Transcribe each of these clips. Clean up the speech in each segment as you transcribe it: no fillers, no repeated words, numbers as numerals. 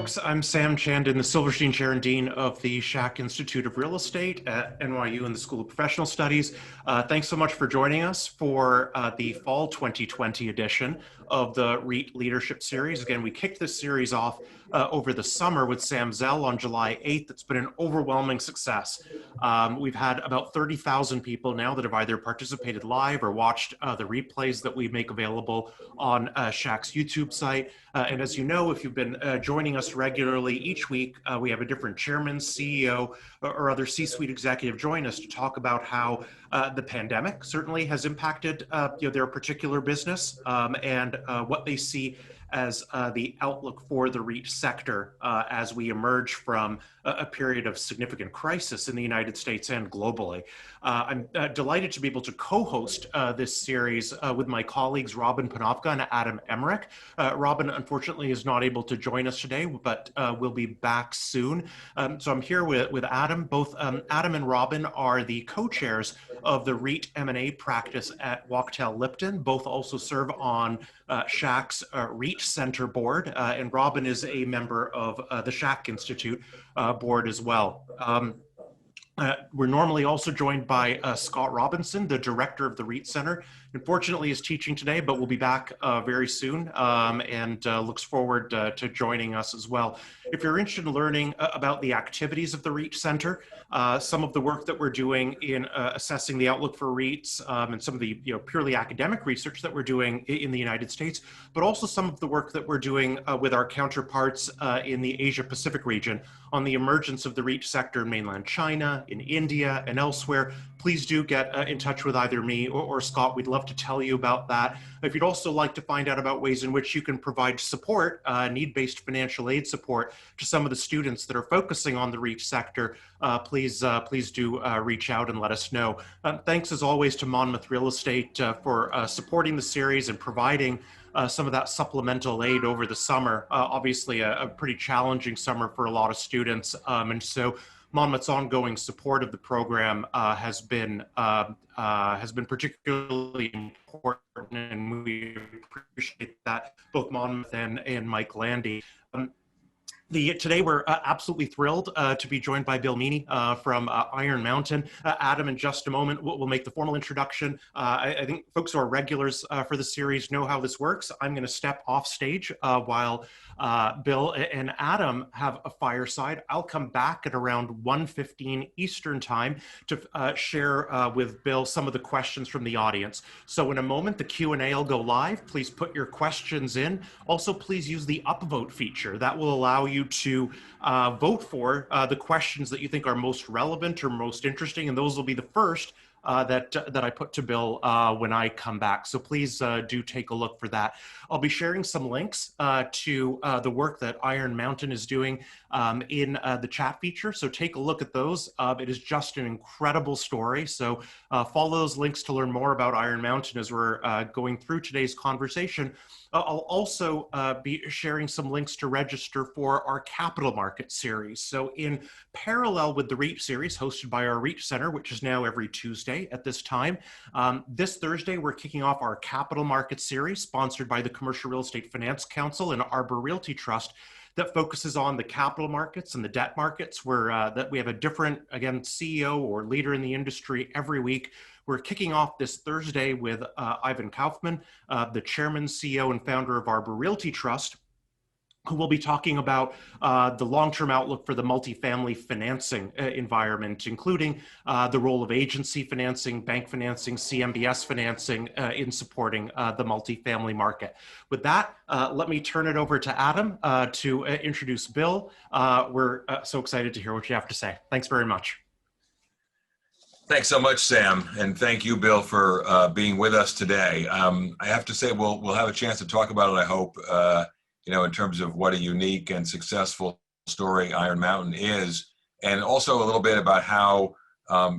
folks. I'm Sam Chandan, the Silverstein Chair and Dean of the Schack Institute of Real Estate at NYU in the School of Professional Studies. Thanks so much for joining us for the fall 2020 edition of the REIT Leadership Series. Again, we kicked this series off over the summer with Sam Zell on July 8th. It's been an overwhelming success. We've had about 30,000 people now that have either participated live or watched the replays that we make available on Schack's YouTube site. And as you know, if you've been joining us regularly each week, we have a different chairman, CEO, or other C-suite executive join us to talk about how the pandemic certainly has impacted their particular business and what they see as the outlook for the REIT sector as we emerge from a period of significant crisis in the United States and globally. I'm delighted to be able to co-host this series with my colleagues Robin Panovka and Adam Emmerich. Robin, unfortunately, is not able to join us today, but will be back soon. So I'm here with Adam. Both Adam and Robin are the co-chairs of the REIT M&A practice at Wachtell Lipton. Both also serve on Schack's REIT Center board, and Robin is a member of the Schack Institute board as well. We're normally also joined by Scott Robinson, the director of the REIT Center. Unfortunately, is teaching today, but will be back very soon and looks forward to joining us as well. If you're interested in learning about the activities of the REIT Center, some of the work that we're doing in assessing the outlook for REITs and some of the purely academic research that we're doing in the United States, but also some of the work that we're doing with our counterparts in the Asia Pacific region on the emergence of the REIT sector in mainland China, in India, and elsewhere. Please do get in touch with either me or Scott. We'd love to tell you about that. If you'd also like to find out about ways in which you can provide support, need-based financial aid support to some of the students that are focusing on the REIT sector, please do reach out and let us know. Thanks as always to Monmouth Real Estate for supporting the series and providing some of that supplemental aid over the summer. Obviously a pretty challenging summer for a lot of students. And so Monmouth's ongoing support of the program has been particularly important, and we appreciate that, both Monmouth and Mike Landy. Today we're absolutely thrilled to be joined by Bill Meaney from Iron Mountain. Adam, in just a moment, we'll make the formal introduction. I think folks who are regulars for the series know how this works. I'm going to step off stage while Bill and Adam have a fireside. I'll come back at around 1:15 Eastern time to share with Bill some of the questions from the audience. So in a moment, the Q&A will go live. Please put your questions in. Also, please use the upvote feature. That will allow you to vote for the questions that you think are most relevant or most interesting, and those will be the first that I put to Bill when I come back. So please do take a look for that. I'll be sharing some links to the work that Iron Mountain is doing in the chat feature. So take a look at those. It is just an incredible story. So follow those links to learn more about Iron Mountain as we're going through today's conversation. I'll also be sharing some links to register for our capital market series. So in parallel with the REIT series hosted by our REIT Center, which is now every Tuesday at this time, this Thursday we're kicking off our capital market series sponsored by the Commercial Real Estate Finance Council and Arbor Realty Trust that focuses on the capital markets and the debt markets, where that we have a different, again, CEO or leader in the industry every week. We're kicking off this Thursday with Ivan Kaufman, the chairman, CEO, and founder of Arbor Realty Trust, who will be talking about the long-term outlook for the multifamily financing environment, including the role of agency financing, bank financing, CMBS financing in supporting the multifamily market. With that, let me turn it over to Adam to introduce Bill. We're so excited to hear what you have to say. Thanks very much. Thanks so much, Sam, and thank you, Bill, for being with us today. I have to say we'll have a chance to talk about it, I hope, in terms of what a unique and successful story Iron Mountain is, and also a little bit about how,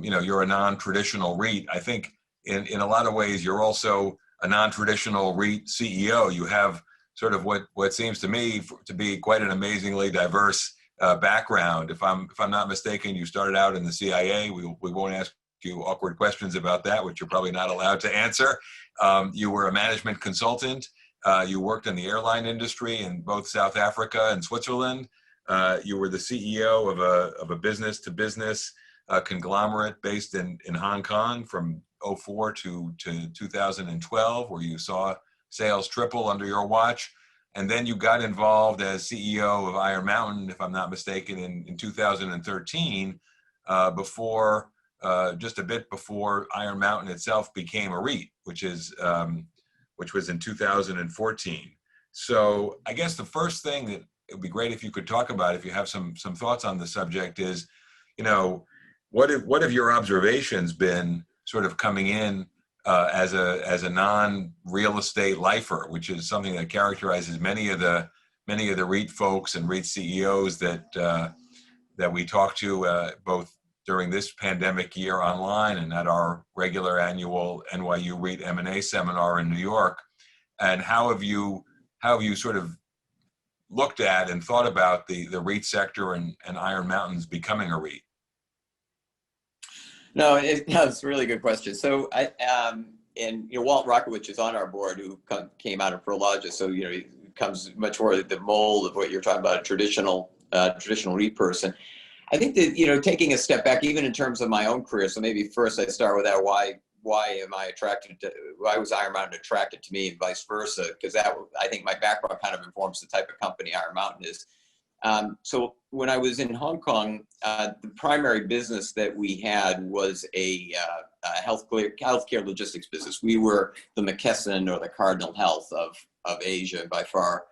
you're a non-traditional REIT. I think in a lot of ways, you're also a non-traditional REIT CEO. You have sort of what seems to me to be quite an amazingly diverse background. If I'm not mistaken, you started out in the CIA. We won't ask you awkward questions about that, which you're probably not allowed to answer. You were a management consultant. You worked in the airline industry in both South Africa and Switzerland. You were the CEO of a business-to-business conglomerate based in Hong Kong from '04 to 2012, where you saw sales triple under your watch. And then you got involved as CEO of Iron Mountain, if I'm not mistaken, in 2013, before just a bit before Iron Mountain itself became a REIT, which was in 2014. So I guess the first thing that it would be great if you could talk about, if you have some thoughts on the subject, is, what have your observations been sort of coming in as a non-real estate lifer, which is something that characterizes many of the REIT folks and REIT CEOs that we talk to both during this pandemic year online and at our regular annual NYU REIT M&A seminar in New York. And how have you sort of looked at and thought about the REIT sector and Iron Mountain's becoming a REIT? No, it's a really good question. So Walt Rockowitz is on our board, who came out of Prologis. So, he comes much more the mold of what you're talking about, a traditional REIT person. I think that, taking a step back, even in terms of my own career. So maybe first I start with that. Why was Iron Mountain attracted to me, and vice versa? Because I think my background kind of informs the type of company Iron Mountain is. So when I was in Hong Kong, the primary business that we had was a healthcare logistics business. We were the McKesson or the Cardinal Health of Asia, and by far,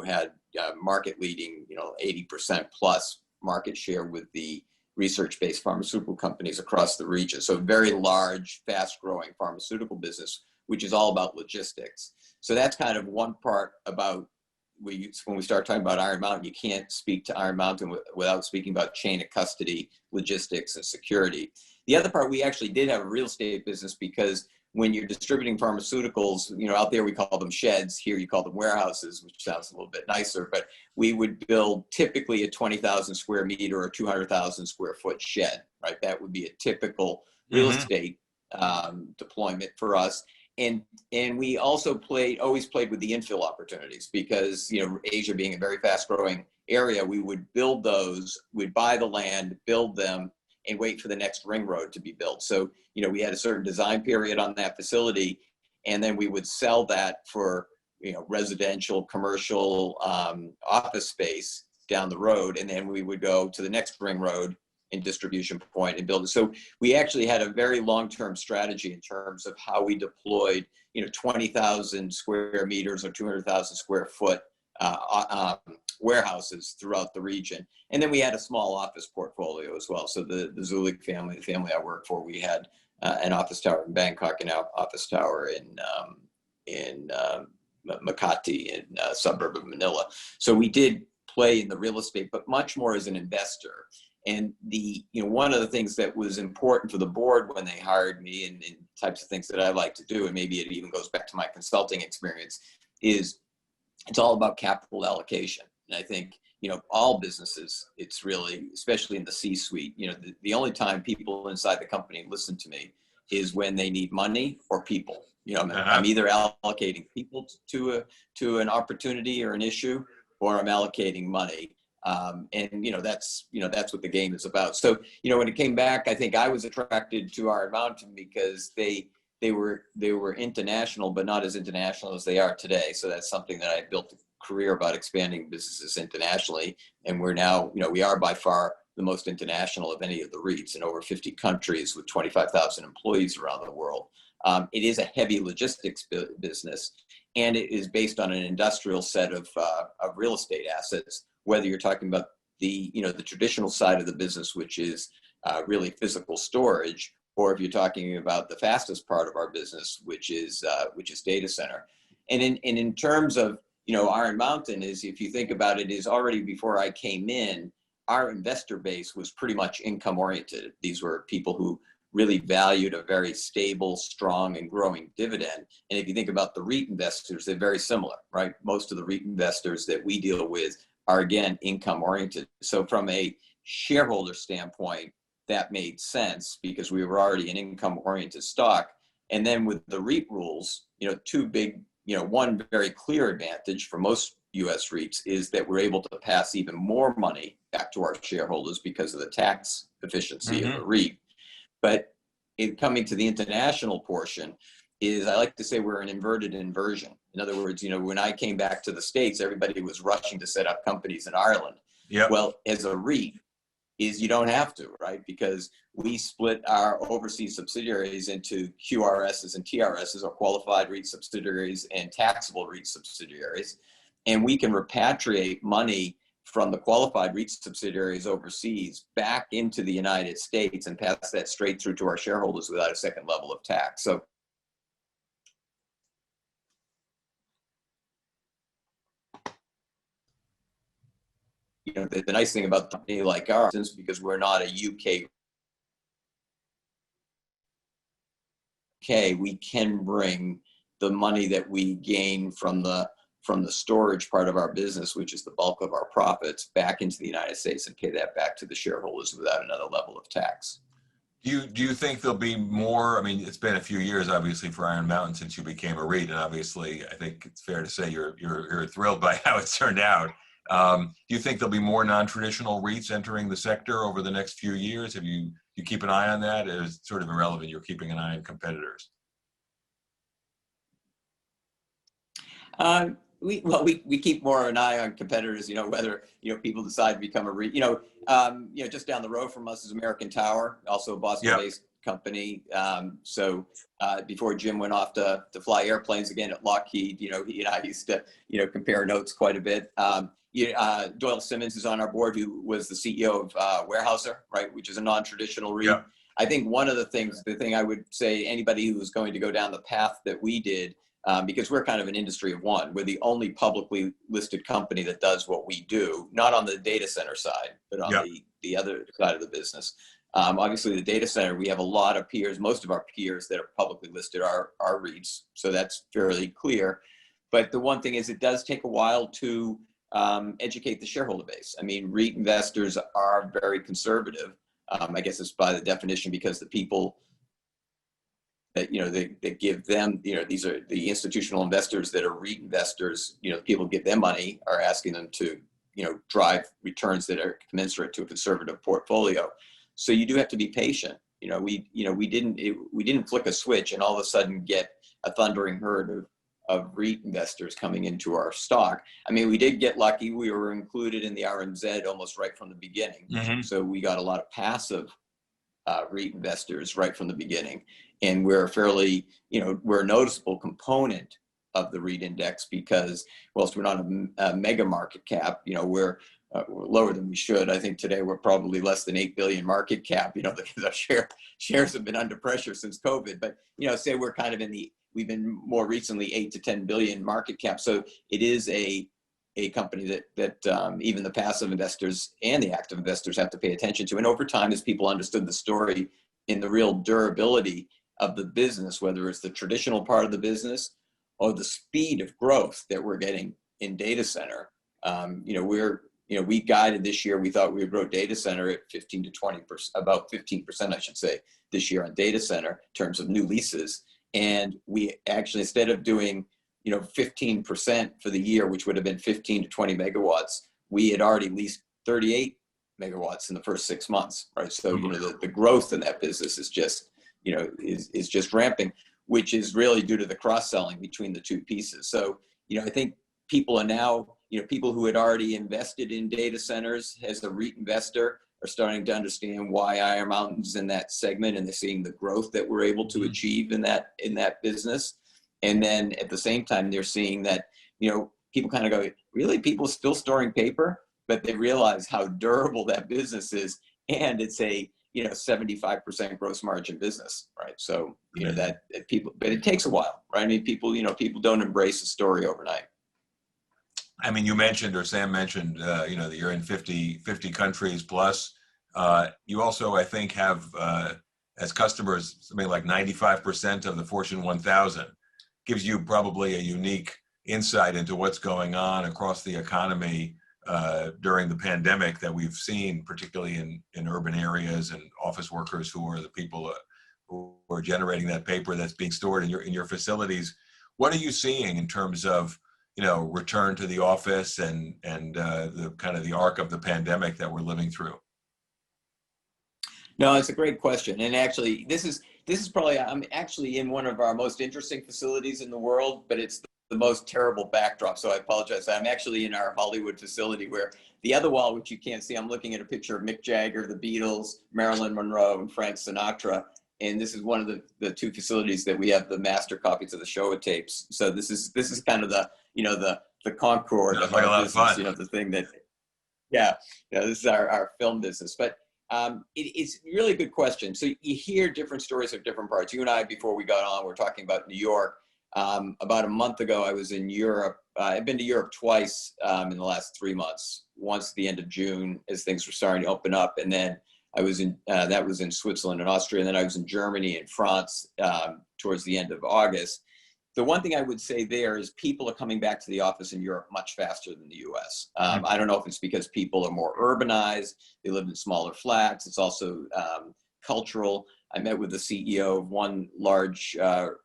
had market leading, 80% plus market share with the research-based pharmaceutical companies across the region. So very large, fast-growing pharmaceutical business, which is all about logistics. So that's kind of one part about when we start talking about Iron Mountain. You can't speak to Iron Mountain without speaking about chain of custody, logistics, and security. The other part, we actually did have a real estate business, because when you're distributing pharmaceuticals, out there we call them sheds, here you call them warehouses, which sounds a little bit nicer, but we would build typically a 20,000 square meter or 200,000 square foot shed, right? That would be a typical real estate deployment for us. And we also always played with the infill opportunities, because, Asia being a very fast growing area, we would build those, we'd buy the land, build them, and wait for the next ring road to be built. So, we had a certain design period on that facility, and then we would sell that for, residential, commercial, office space down the road. And then we would go to the next ring road and distribution point and build it. So we actually had a very long-term strategy in terms of how we deployed, 20,000 square meters or 200,000 square foot warehouses throughout the region. And then we had a small office portfolio as well. So the Zulik family, the family I work for, we had an office tower in Bangkok and an office tower in Makati, in a suburb of Manila. So we did play in the real estate, but much more as an investor. And one of the things that was important for the board when they hired me, and types of things that I like to do, and maybe it even goes back to my consulting experience, is it's all about capital allocation. And I think, all businesses, it's really, especially in the C-suite, the only time people inside the company listen to me is when they need money or people. I'm either allocating people to an opportunity or an issue, or I'm allocating money. That's what the game is about. So, when it came back, I think I was attracted to Iron Mountain because they were international, but not as international as they are today. So that's something that I built a career about, expanding businesses internationally. And we're now, we are by far the most international of any of the REITs, in over 50 countries with 25,000 employees around the world. It is a heavy logistics business, and it is based on an industrial set of real estate assets, whether you're talking about the traditional side of the business, which is really physical storage, or if you're talking about the fastest part of our business, which is data center. And in terms of, Iron Mountain, is, if you think about it, is already before I came in, our investor base was pretty much income oriented. These were people who really valued a very stable, strong, and growing dividend. And if you think about the REIT investors, they're very similar, right? Most of the REIT investors that we deal with are, again, income oriented. So from a shareholder standpoint, that made sense, because we were already an income oriented stock. And then with the REIT rules, two big one very clear advantage for most U.S. REITs is that we're able to pass even more money back to our shareholders because of the tax efficiency of a REIT. But in coming to the international portion, I like to say we're an inverted inversion. In other words, when I came back to the States, everybody was rushing to set up companies in Ireland. Yep. Well, as a REIT, you don't have to, right? Because we split our overseas subsidiaries into QRSs and TRSs, or qualified REIT subsidiaries and taxable REIT subsidiaries. And we can repatriate money from the qualified REIT subsidiaries overseas back into the United States and pass that straight through to our shareholders without a second level of tax. So the nice thing about a company like ours is because we're not a UK, we can bring the money that we gain from the storage part of our business, which is the bulk of our profits, back into the United States and pay that back to the shareholders without another level of tax. Do you think there'll be more? I mean, it's been a few years, obviously, for Iron Mountain since you became a REIT, and obviously, I think it's fair to say you're thrilled by how it's turned out. Do you think there'll be more non-traditional REITs entering the sector over the next few years? You keep an eye on that? It's sort of irrelevant. You're keeping an eye on competitors. We keep more an eye on competitors, whether, people decide to become a REIT. Just down the road from us is American Tower, also a Boston-based company. So before Jim went off to fly airplanes again at Lockheed, he and I used to, compare notes quite a bit. Doyle Simmons is on our board, who was the CEO of Weyerhaeuser, right, which is a non-traditional REIT. Yeah. I think one of the thing I would say, anybody who is going to go down the path that we did, because we're kind of an industry of one. We're the only publicly listed company that does what we do, not on the data center side, but on the other side of the business. Obviously, the data center, we have a lot of peers. Most of our peers that are publicly listed are REITs, so that's fairly clear. But the one thing is, it does take a while to educate the shareholder base. I mean, REIT investors are very conservative. I guess it's by the definition, because the people that they give them, these are the institutional investors that are REIT investors. People give them money are asking them to drive returns that are commensurate to a conservative portfolio. So you do have to be patient. We didn't flick a switch and all of a sudden get a thundering herd of REIT investors coming into our stock. I mean, we did get lucky. We were included in the RMZ almost right from the beginning. So we got a lot of passive REIT investors right from the beginning. And we're we're a noticeable component of the REIT index because, whilst we're not a mega market cap, we're lower than we should. I think today we're probably less than 8 billion market cap, because our shares have been under pressure since COVID. But, say we're kind of we've been more recently 8 to 10 billion market cap. So it is a company that even the passive investors and the active investors have to pay attention to. And over time, as people understood the story and the real durability of the business, whether it's the traditional part of the business or the speed of growth that we're getting in data center, we guided this year. We thought we would grow data center at 15 to 20%, about 15%, I should say, this year on data center in terms of new leases. And we actually, instead of doing 15% for the year, which would have been 15 to 20 megawatts, we had already leased 38 megawatts in the first 6 months, right? So, the growth in that business is just, is just ramping, which is really due to the cross-selling between the two pieces. So, I think people are now, people who had already invested in data centers as a REIT investor are starting to understand why Iron Mountain's in that segment, and they're seeing the growth that we're able to achieve in that business. And then at the same time, they're seeing that, people kind of go, really, people still storing paper? But they realize how durable that business is. And it's a, 75% gross margin business, right? So, that people, but it takes a while, right? I mean, people don't embrace a story overnight. I mean, you mentioned, or Sam mentioned, that you're in 50 countries plus. You also, I think, have as customers something like 95% of the Fortune 1000. Gives you probably a unique insight into what's going on across the economy during the pandemic that we've seen, particularly in urban areas, and office workers who are the people who are generating that paper that's being stored in your facilities. What are you seeing in terms of, return to the office and the kind of the arc of the pandemic that we're living through? No, it's a great question. And actually, this is probably, I'm actually in one of our most interesting facilities in the world, but it's the most terrible backdrop. So I apologize. I'm actually in our Hollywood facility, where the other wall, which you can't see, I'm looking at a picture of Mick Jagger, the Beatles, Marilyn Monroe, and Frank Sinatra. And this is one of the two facilities that we have the master copies of the Showa tapes. So this is kind of the Concord Sounds of like a our lot of business, fun. the thing that, yeah, this is our film business. But it's really a good question. So you hear different stories of different parts. You and I, before we got on, were talking about New York. About a month ago, I was in Europe. I've been to Europe twice in the last 3 months. Once at the end of June, as things were starting to open up, and then I was in that was in Switzerland and Austria, and then I was in Germany and France towards the end of August. The one thing I would say there is people are coming back to the office in Europe much faster than the US. I don't know if it's because people are more urbanized, they live in smaller flats. It's also cultural. I met with the CEO of one large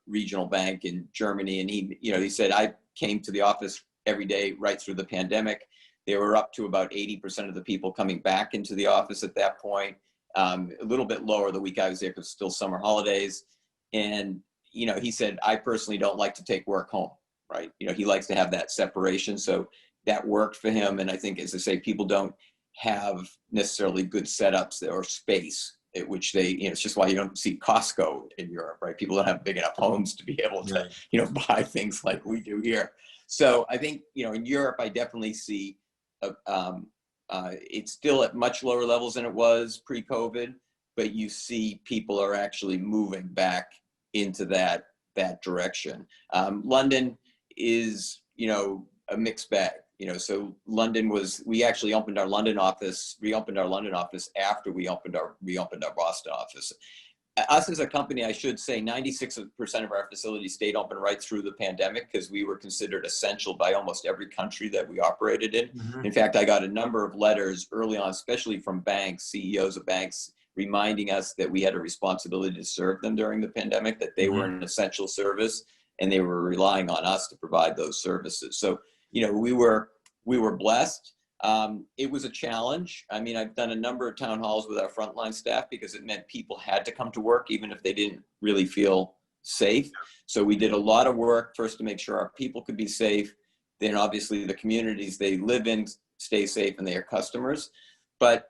regional bank in Germany, and he said, I came to the office every day right through the pandemic. They were up to about 80% of the people coming back into the office at that point. A little bit lower the week I was there because still summer holidays. And he said, I personally don't like to take work home, right? He likes to have that separation. So that worked for him. And I think, as I say, people don't have necessarily good setups or space, at which they, it's just why you don't see Costco in Europe, right? People don't have big enough homes to be able to, buy things like we do here. So I think, in Europe, I definitely see it's still at much lower levels than it was pre-COVID, but you see people are actually moving back into that direction. London is, a mixed bag. So London we actually reopened our London office after we reopened our Boston office. Us as a company, I should say, 96% of our facilities stayed open right through the pandemic because we were considered essential by almost every country that we operated in. Mm-hmm. In fact, I got a number of letters early on, especially from banks, CEOs of banks, reminding us that we had a responsibility to serve them during the pandemic, that they were an essential service, and they were relying on us to provide those services. So, we were blessed. It was a challenge. I mean, I've done a number of town halls with our frontline staff because it meant people had to come to work even if they didn't really feel safe. So we did a lot of work first to make sure our people could be safe. Then obviously the communities they live in stay safe and their customers. But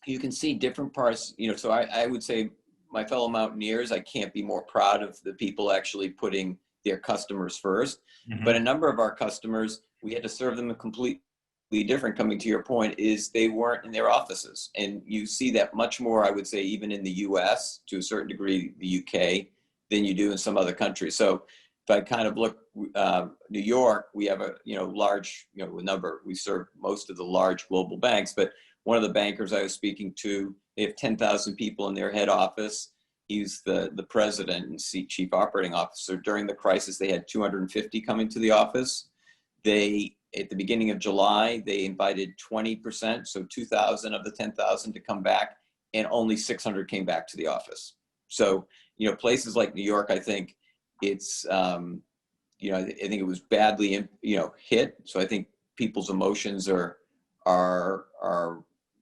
you can see different parts, so I would say my fellow mountaineers, I can't be more proud of the people actually putting their customers first. Mm-hmm. But a number of our customers, we had to serve them a completely different, coming to your point, is they weren't in their offices. And you see that much more, I would say, even in the US, to a certain degree, the UK, than you do in some other countries. So if I kind of look, New York, we have a large number, we serve most of the large global banks, but one of the bankers I was speaking to, they have 10,000 people in their head office. He's the president and chief operating officer. During the crisis, they had 250 coming to the office. At the beginning of July, they invited 20%, so 2,000 of the 10,000 to come back, and only 600 came back to the office. So, places like New York, I think it's, I think it was badly, hit. So I think people's emotions are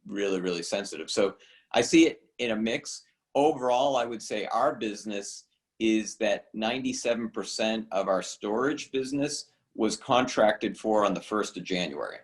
really, really sensitive. So I see it in a mix. Overall, I would say our business is that 97% of our storage business was contracted for on the 1st of January.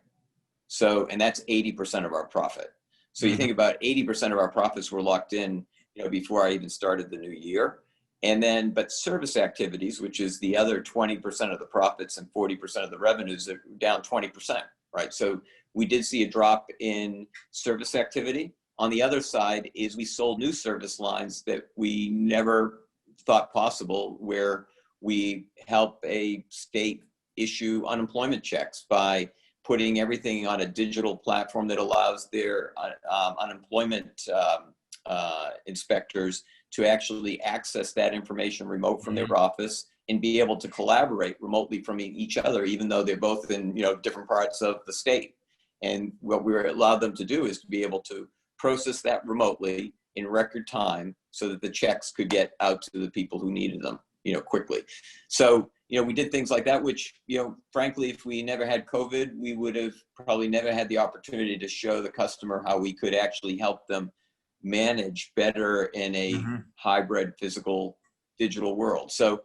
So, and that's 80% of our profit. So you think about 80% of our profits were locked in, before I even started the new year. And then, but service activities, which is the other 20% of the profits and 40% of the revenues, are down 20%, right? So we did see a drop in service activity. On the other side is we sold new service lines that we never thought possible, where we help a state issue unemployment checks by putting everything on a digital platform that allows their unemployment inspectors to actually access that information remote from their office and be able to collaborate remotely from each other, even though they're both in different parts of the state. And what we allowed them to do is to be able to process that remotely in record time so that the checks could get out to the people who needed them, quickly. So we did things like that, which, frankly, if we never had COVID, we would have probably never had the opportunity to show the customer how we could actually help them manage better in a hybrid physical digital world. So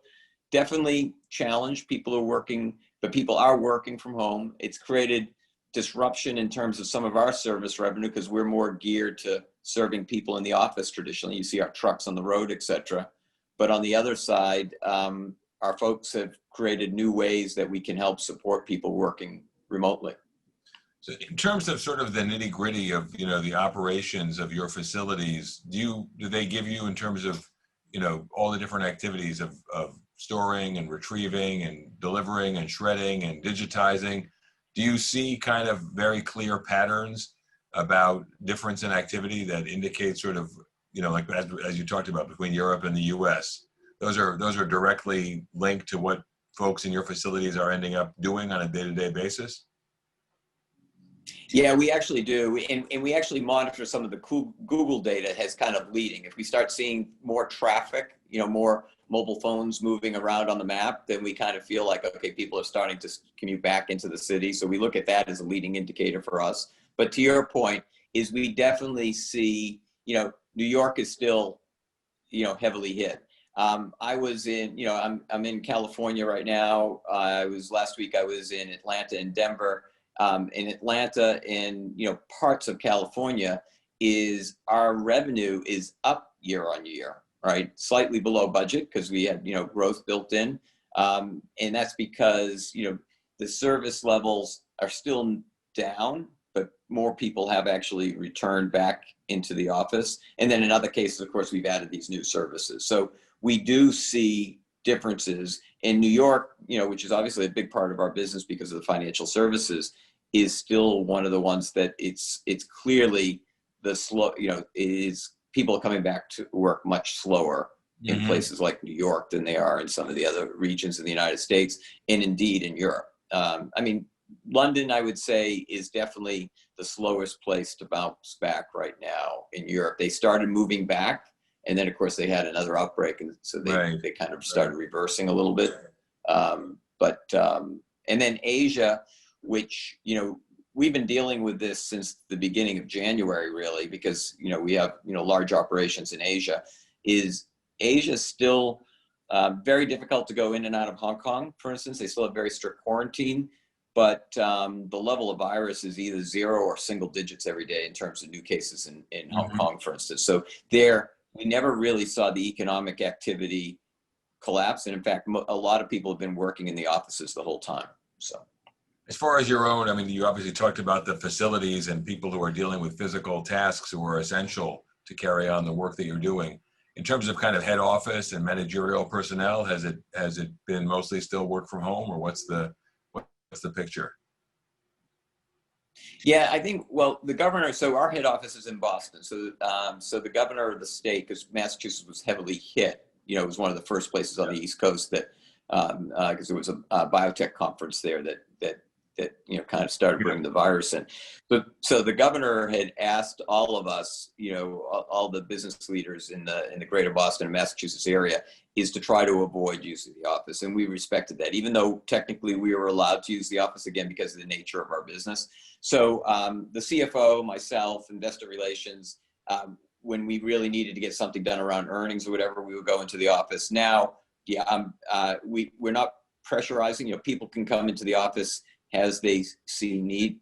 definitely challenge. People are working, but people are working from home. It's created disruption in terms of some of our service revenue because we're more geared to serving people in the office traditionally. You see our trucks on the road, et cetera. But on the other side, our folks have created new ways that we can help support people working remotely. So in terms of sort of the nitty gritty of, the operations of your facilities, do they give you in terms of, all the different activities of storing and retrieving and delivering and shredding and digitizing? Do you see kind of very clear patterns about difference in activity that indicate sort of, like as you talked about between Europe and the US? Those are directly linked to what folks in your facilities are ending up doing on a day-to-day basis? Yeah, we actually do. And we actually monitor some of the Google data as kind of leading. If we start seeing more traffic, more mobile phones moving around on the map, then we kind of feel like, okay, people are starting to commute back into the city. So we look at that as a leading indicator for us. But to your point, is we definitely see, New York is still, heavily hit. I was in, I'm in California right now. Last week I was in Atlanta and Denver. In Atlanta and, parts of California our revenue is up year on year, right? Slightly below budget because we had, growth built in. And that's because, the service levels are still down, but more people have actually returned back into the office. And then in other cases, of course, we've added these new services. So we do see differences in New York, which is obviously a big part of our business because of the financial services, is still one of the ones that it's clearly the slow, is people coming back to work much slower in places like New York than they are in some of the other regions in the United States and indeed in Europe. London, I would say, is definitely the slowest place to bounce back right now in Europe. They started moving back, and then of course they had another outbreak, and so they kind of started reversing a little bit. And then Asia, which we've been dealing with this since the beginning of January, really, because we have large operations in Asia. Asia still very difficult to go in and out of Hong Kong, for instance. They still have very strict quarantine. But the level of virus is either 0 or single digits every day in terms of new cases in Hong Kong, for instance. So we never really saw the economic activity collapse. And in fact, a lot of people have been working in the offices the whole time. So, as far as your own, you obviously talked about the facilities and people who are dealing with physical tasks who are essential to carry on the work that you're doing. In terms of kind of head office and managerial personnel, has it been mostly still work from home, or what's the picture? Yeah, I think, well, the governor, so our head office is in Boston. So the governor of the state, because Massachusetts was heavily hit, it was one of the first places on the East Coast that, because there was a biotech conference there that kind of started bringing the virus in. So the governor had asked all of us, all the business leaders in the greater Boston and Massachusetts area, is to try to avoid using the office. And we respected that, even though technically we were allowed to use the office, again, because of the nature of our business. So the CFO, myself, investor relations, when we really needed to get something done around earnings or whatever, we would go into the office. Now, we're not pressurizing, people can come into the office as they see need,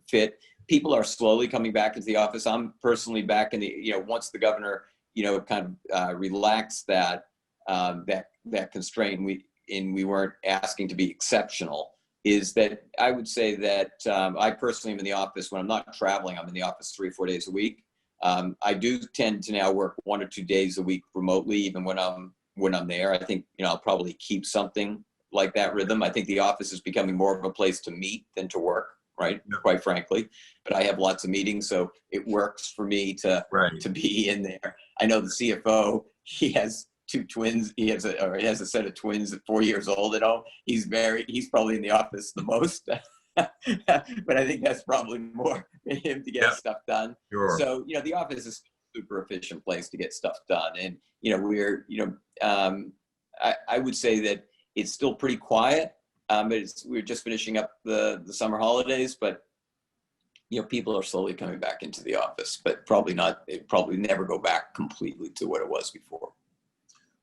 fit. People are slowly coming back into the office. I'm personally back in the, once the governor, kind of relaxed that constraint, we weren't asking to be exceptional, is that I would say that I personally am in the office when I'm not traveling. I'm in the office 3 or 4 days a week. I do tend to now work 1 or 2 days a week remotely, even when I'm there. I think, I'll probably keep something like that rhythm. I think the office is becoming more of a place to meet than to work, right? Yeah. Quite frankly, but I have lots of meetings, so it works for me to be in there. I know the CFO, he has 2 twins. He has a set of twins at 4 years old at home. He's probably in the office the most, but I think that's probably more for him to get stuff done. Sure. So, the office is a super efficient place to get stuff done. And, I would say that It's still pretty quiet. We're just finishing up the summer holidays, but people are slowly coming back into the office, but probably not. It probably never go back completely to what it was before.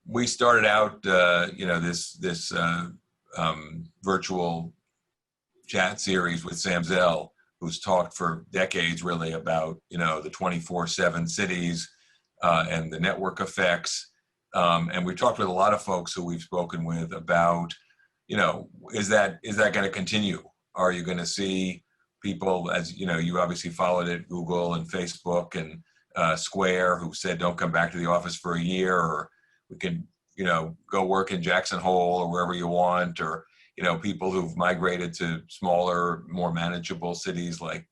We started out, this virtual chat series with Sam Zell, who's talked for decades really about, the 24/7 cities and the network effects. And we've talked with a lot of folks who we've spoken with about, is that going to continue? Are you going to see people, as you obviously followed it, Google and Facebook and Square, who said don't come back to the office for a year, or we can, go work in Jackson Hole or wherever you want, or, people who've migrated to smaller, more manageable cities like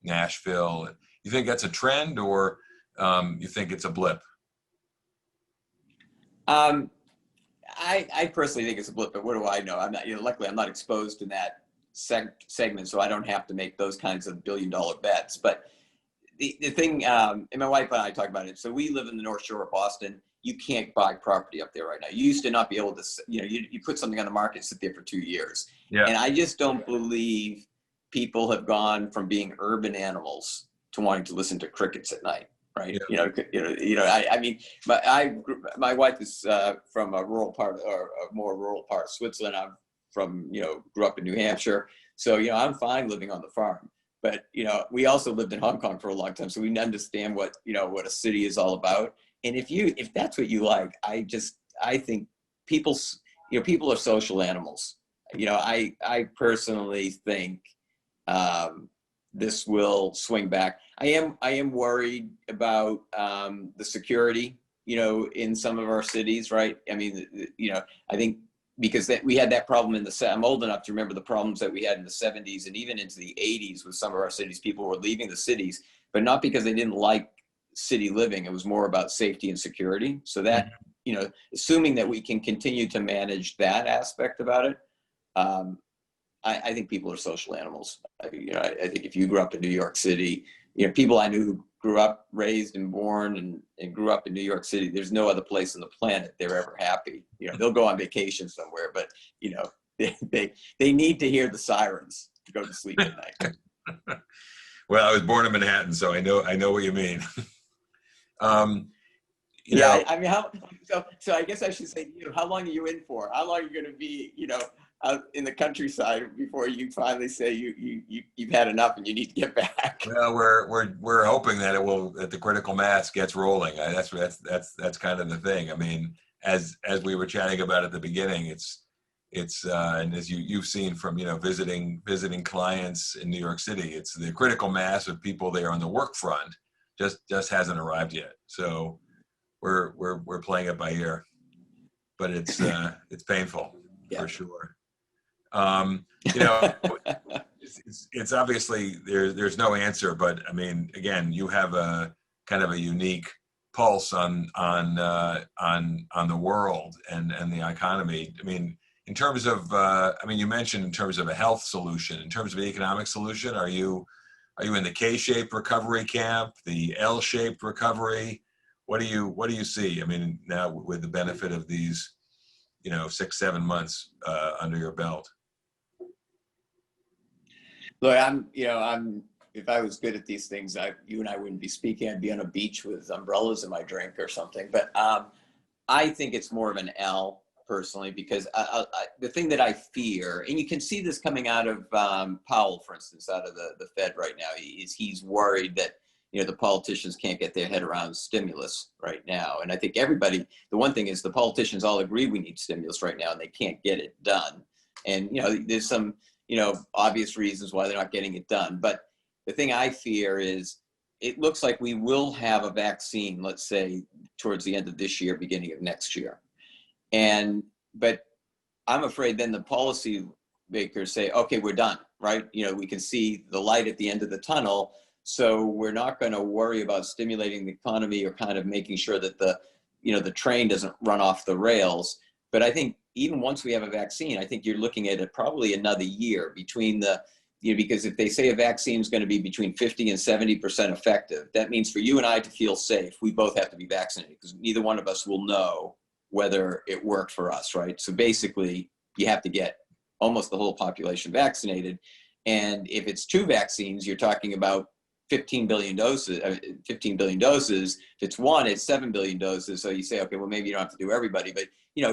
Nashville. You think that's a trend, or you think it's a blip? I personally think it's a blip, but what do I know? I'm not, luckily I'm not exposed in that segment, so I don't have to make those kinds of billion-dollar bets. But the thing, and my wife and I talk about it. So we live in the North Shore of Boston. You can't buy property up there right now. You used to not be able to, you put something on the market, sit there for 2 years. Yeah. And I just don't believe people have gone from being urban animals to wanting to listen to crickets at night. Right. Yeah. I mean, my wife is from a rural part, or a more rural part of Switzerland. I'm from, grew up in New Hampshire. So, I'm fine living on the farm. But, we also lived in Hong Kong for a long time. So we understand what a city is all about. And if that's what you like, I think people are social animals. I personally think this will swing back. I am worried about the security, in some of our cities, right? I mean, I think because we had that problem I'm old enough to remember the problems that we had in the 70s and even into the 80s with some of our cities. People were leaving the cities, but not because they didn't like city living. It was more about safety and security. So that, assuming that we can continue to manage that aspect about it, I think people are social animals. I think if you grew up in New York City, people I knew who grew up, raised and born and grew up in New York City, there's no other place on the planet they're ever happy. They'll go on vacation somewhere, but they need to hear the sirens to go to sleep at night. Well, I was born in Manhattan, so I know what you mean. I mean, so I guess I should say, how long are you in for? How long are you going to be, out in the countryside before you finally say you've had enough and you need to get back? Well, we're hoping that that the critical mass gets rolling. That's kind of the thing. I mean, as we were chatting about at the beginning, it's and as you've seen from visiting clients in New York City, it's the critical mass of people there on the work front just hasn't arrived yet. So we're playing it by ear, but it's painful. Yeah. For sure. It's obviously there's no answer, but I mean, again, you have a kind of a unique pulse on the world and the economy. I mean, in terms of, you mentioned in terms of a health solution, in terms of an economic solution, are you in the K-shaped recovery camp, the L-shaped recovery? What do you see? I mean, now with the benefit of these, 6-7 months under your belt. Look, if I was good at these things, you and I wouldn't be speaking. I'd be on a beach with umbrellas in my drink or something. But I think it's more of an L personally, because the thing that I fear, and you can see this coming out of Powell, for instance, out of the Fed right now, is he's worried that the politicians can't get their head around stimulus right now. And I think the one thing is the politicians all agree we need stimulus right now, and they can't get it done. And there's some obvious reasons why they're not getting it done. But the thing I fear is it looks like we will have a vaccine, let's say, towards the end of this year, beginning of next year. But I'm afraid then the policy makers say, okay, we're done, right? We can see the light at the end of the tunnel. So we're not going to worry about stimulating the economy or kind of making sure that the train doesn't run off the rails. But I think even once we have a vaccine, I think you're looking at it probably another year between because if they say a vaccine is going to be between 50 and 70% effective, that means for you and I to feel safe, we both have to be vaccinated, because neither one of us will know whether it worked for us, right? So basically, you have to get almost the whole population vaccinated. And if it's 2 vaccines, you're talking about 15 billion doses, 15 billion doses. If it's 1, it's 7 billion doses. So you say, okay, well, maybe you don't have to do everybody, but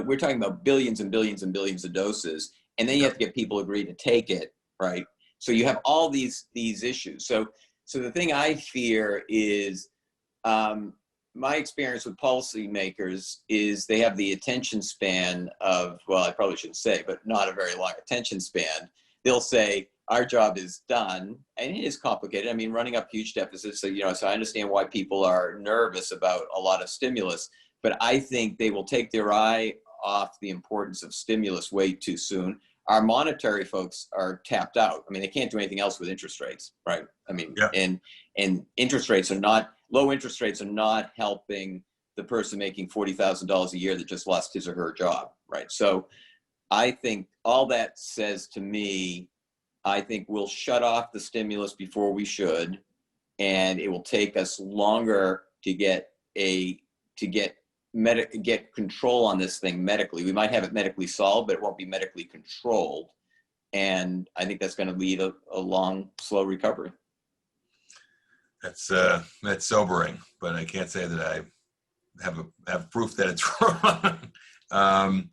we're talking about billions and billions and billions of doses. And then you have to get people agree to take it, right? So you have all these issues. So the thing I fear is, my experience with policymakers is they have the attention span of, well, I probably shouldn't say, but not a very long attention span. They'll say, our job is done. And it is complicated. I mean, running up huge deficits. So, so I understand why people are nervous about a lot of stimulus, but I think they will take their eye off the importance of stimulus way too soon. Our monetary folks are tapped out. I mean, they can't do anything else with interest rates, right? I mean, yeah. and interest rates are not, low interest rates are not helping the person making $40,000 a year that just lost his or her job, right? So I think all that says to me, I think we'll shut off the stimulus before we should, and it will take us longer to get control on this thing medically. We might have it medically solved, but it won't be medically controlled. And I think that's going to lead a long, slow recovery. That's sobering, but I can't say that I have proof that it's wrong.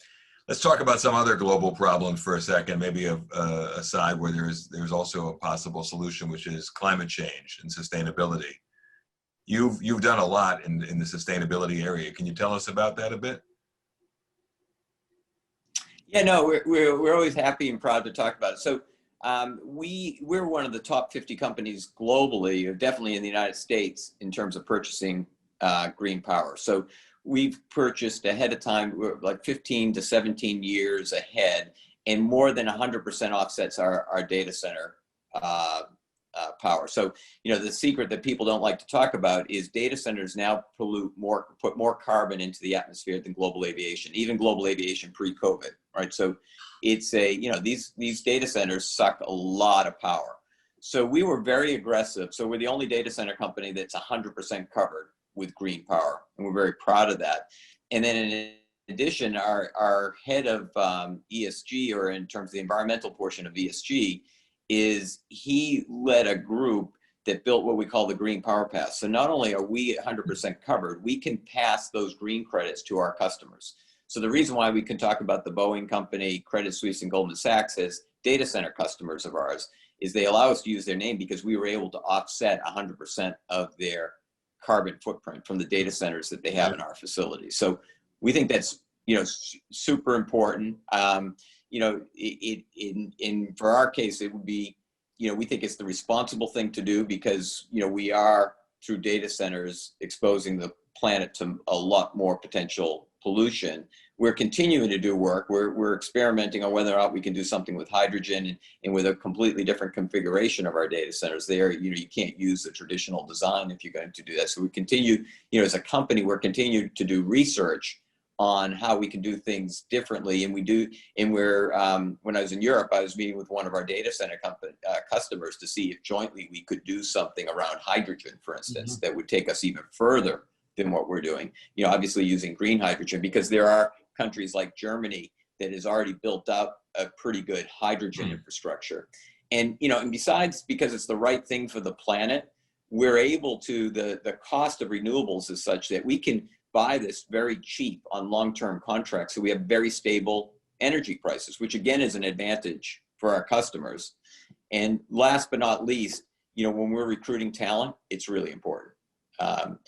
Let's talk about some other global problems for a second, maybe a side where there's also a possible solution, which is climate change and sustainability. You've done a lot in the sustainability area. Can you tell us about that a bit? Yeah, no, we're always happy and proud to talk about it. So we're one of the top 50 companies globally, definitely in the United States, in terms of purchasing green power. So we've purchased ahead of time, we're like 15 to 17 years ahead, and more than 100% offsets our data center power. So, the secret that people don't like to talk about is data centers now put more carbon into the atmosphere than global aviation, even global aviation pre-COVID, right? So it's these data centers suck a lot of power. So we were very aggressive. So we're the only data center company that's 100% covered with green power, and we're very proud of that. And then in addition, our head of ESG, or in terms of the environmental portion of ESG, he led a group that built what we call the Green Power Pass. So not only are we 100% covered, we can pass those green credits to our customers. So the reason why we can talk about the Boeing company, Credit Suisse, and Goldman Sachs as data center customers of ours is they allow us to use their name because we were able to offset 100% of their carbon footprint from the data centers that they have in our facilities. So we think that's super important. For our case, it would be, we think it's the responsible thing to do because, we are, through data centers, exposing the planet to a lot more potential pollution. We're continuing to do work. We're experimenting on whether or not we can do something with hydrogen and with a completely different configuration of our data centers there. You can't use the traditional design if you're going to do that. So we continue, as a company, we're continuing to do research on how we can do things differently. And we're, when I was in Europe, I was meeting with one of our data center customers to see if jointly we could do something around hydrogen, for instance, that would take us even further than what we're doing, obviously using green hydrogen, because there are countries like Germany that has already built up a pretty good hydrogen infrastructure. And, and besides, because it's the right thing for the planet, we're able to, the cost of renewables is such that we can buy this very cheap on long-term contracts. So we have very stable energy prices, which again is an advantage for our customers. And last but not least, when we're recruiting talent, it's really important. Our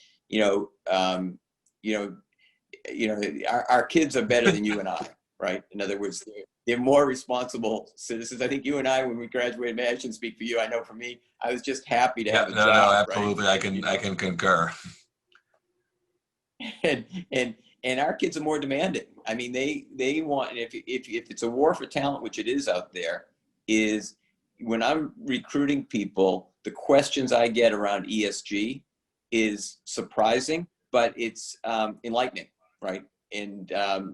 kids are better than you and I, right? In other words, they're more responsible citizens. I think you and I, when we graduated, I shouldn't speak for you, I know for me, I was just happy to have a job. No, absolutely, right? I can concur. And our kids are more demanding. I mean, they want, if it's a war for talent, which it is out there, is when I'm recruiting people, the questions I get around ESG is surprising, but it's enlightening, right? And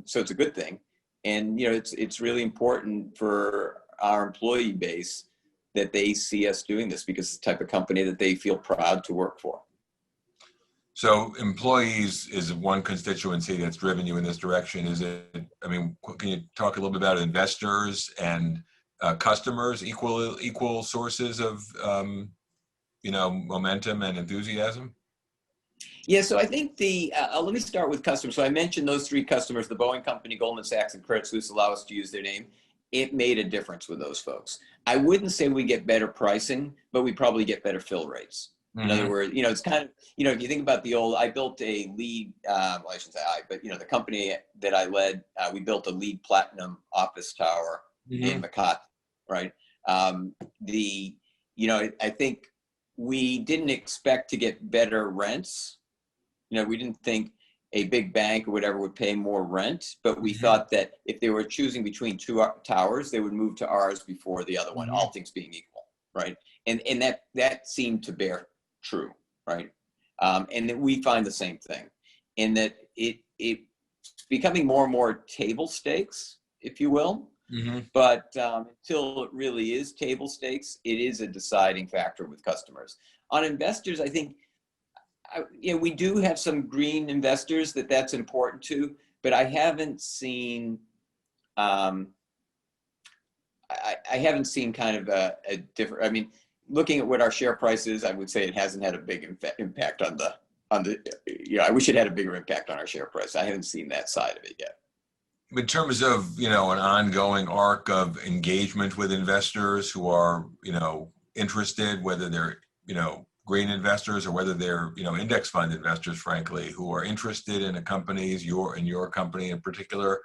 so it's a good thing. And it's really important for our employee base that they see us doing this because it's the type of company that they feel proud to work for. So employees is one constituency that's driven you in this direction. Is it, I mean, can you talk a little bit about investors and customers, equal sources of, momentum and enthusiasm? Yeah, so I think let me start with customers. So I mentioned those three customers, the Boeing Company, Goldman Sachs, and Credit Suisse allow us to use their name. It made a difference with those folks. I wouldn't say we get better pricing, but we probably get better fill rates. In other words, it's kind of, if you think about I built a lead, well, I shouldn't say but the company that I led, we built a lead platinum office tower in Katz, right? I think we didn't expect to get better rents. We didn't think a big bank or whatever would pay more rent, but we thought that if they were choosing between two towers, they would move to ours before the other one, all things being equal, right? And that seemed to bear true, right? And that we find the same thing, in that it's becoming more and more table stakes, if you will. But until it really is table stakes, it is a deciding factor with customers. On investors, I think, we do have some green investors that's important to, but I haven't seen, I haven't seen kind of a different, I mean, looking at what our share price is, I would say it hasn't had a big impact on the, I wish it had a bigger impact on our share price. I haven't seen that side of it yet. In terms of, an ongoing arc of engagement with investors who are, interested, whether they're, green investors or whether they're, index fund investors, frankly, who are interested in a company's, your company in particular,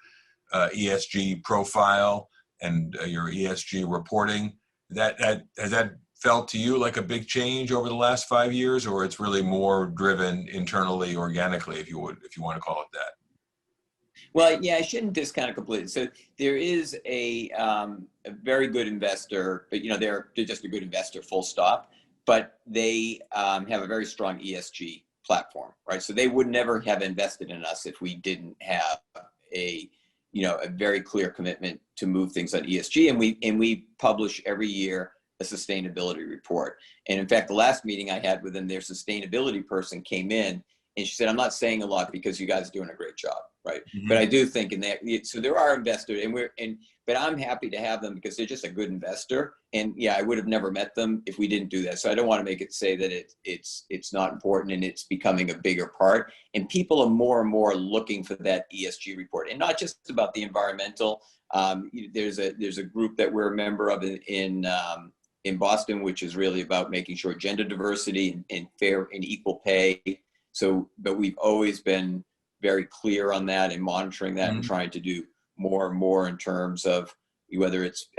ESG profile and your ESG reporting, has that felt to you like a big change over the last 5 years, or it's really more driven internally, organically, if you want to call it that? Well, yeah, I shouldn't discount it completely. So there is a very good investor, but they're just a good investor, full stop. But they have a very strong ESG platform, right? So they would never have invested in us if we didn't have a very clear commitment to move things on ESG. And we publish every year a sustainability report. And in fact, the last meeting I had with them, their sustainability person came in and she said, "I'm not saying a lot because you guys are doing a great job, right? But I do think in that, so there are investors, but I'm happy to have them because they're just a good investor. And yeah, I would have never met them if we didn't do that. So I don't want to make it say that it's not important, and it's becoming a bigger part. And people are more and more looking for that ESG report, and not just about the environmental. There's a group that we're a member of in Boston, which is really about making sure gender diversity and fair and equal pay. So, but we've always been very clear on that and monitoring that and trying to do more and more in terms of whether it's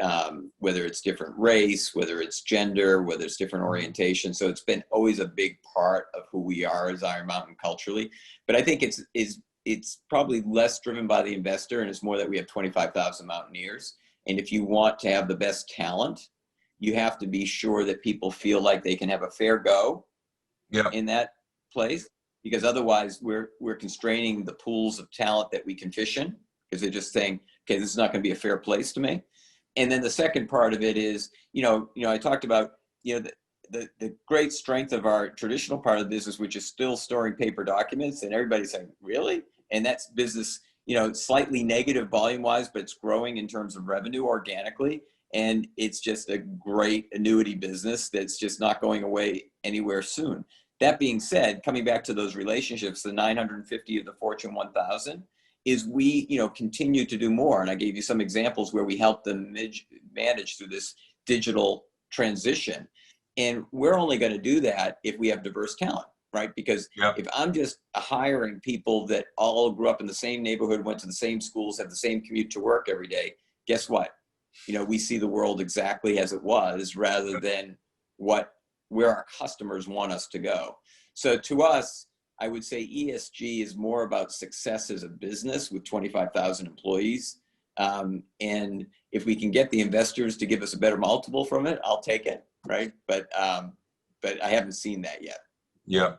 different race, whether it's gender, whether it's different orientation. So it's been always a big part of who we are as Iron Mountain culturally. But I think it's probably less driven by the investor, and it's more that we have 25,000 Mountaineers. And if you want to have the best talent, you have to be sure that people feel like they can have a fair go in that place. Because otherwise we're constraining the pools of talent that we can fish in, because they're just saying, okay, this is not going to be a fair place to me. And then the second part of it is, I talked about, the great strength of our traditional part of the business, which is still storing paper documents, and everybody's saying, really? And that's business, slightly negative volume wise, but it's growing in terms of revenue organically. And it's just a great annuity business that's just not going away anywhere soon. That being said, coming back to those relationships, the 950 of the Fortune 1000 is we, continue to do more. And I gave you some examples where we help them manage through this digital transition. And we're only going to do that if we have diverse talent, right? Because if I'm just hiring people that all grew up in the same neighborhood, went to the same schools, have the same commute to work every day, guess what? We see the world exactly as it was rather than where our customers want us to go. So to us, I would say ESG is more about success as a business with 25,000 employees. And if we can get the investors to give us a better multiple from it, I'll take it, right? But I haven't seen that yet. Yeah.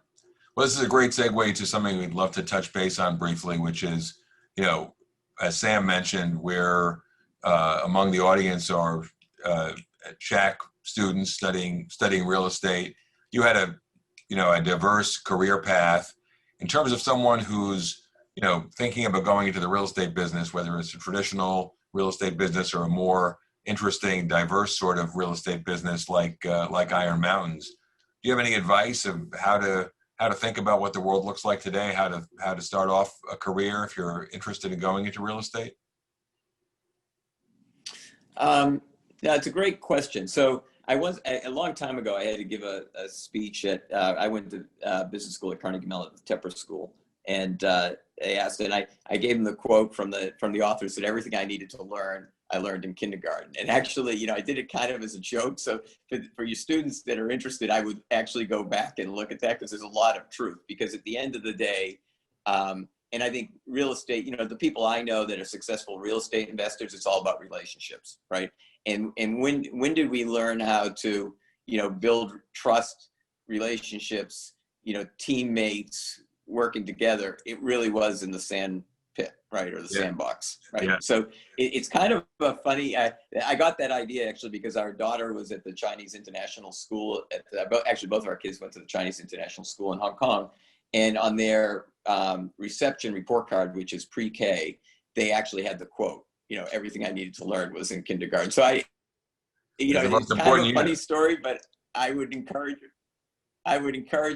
Well, this is a great segue to something we'd love to touch base on briefly, which is, as Sam mentioned, we're among the audience are Schack students studying real estate. You had a diverse career path. in terms of someone who's, thinking about going into the real estate business, whether it's a traditional real estate business or a more interesting, diverse sort of real estate business like Iron Mountains, do you have any advice of how to think about what the world looks like today, how to start off a career if you're interested in going into real estate? Yeah, it's a great question. So a long time ago, I had to give a speech I went to business school at Carnegie Mellon, Tepper School, and they asked, and I gave them the quote from the author, said, "Everything I needed to learn, I learned in kindergarten." And actually, I did it kind of as a joke. So for your students that are interested, I would actually go back and look at that, because there's a lot of truth. Because at the end of the day, and I think real estate, the people I know that are successful real estate investors, it's all about relationships, right? And when did we learn how to, build trust, relationships, teammates working together? It really was in the sand pit, right? Or the sandbox, right? Yeah. So it's kind of a funny, I got that idea actually because our daughter was at the Chinese International School. Actually, both of our kids went to the Chinese International School in Hong Kong. And on their reception report card, which is pre-K, they actually had the quote, everything I needed to learn was in kindergarten. So it's kind of a funny story, but I would encourage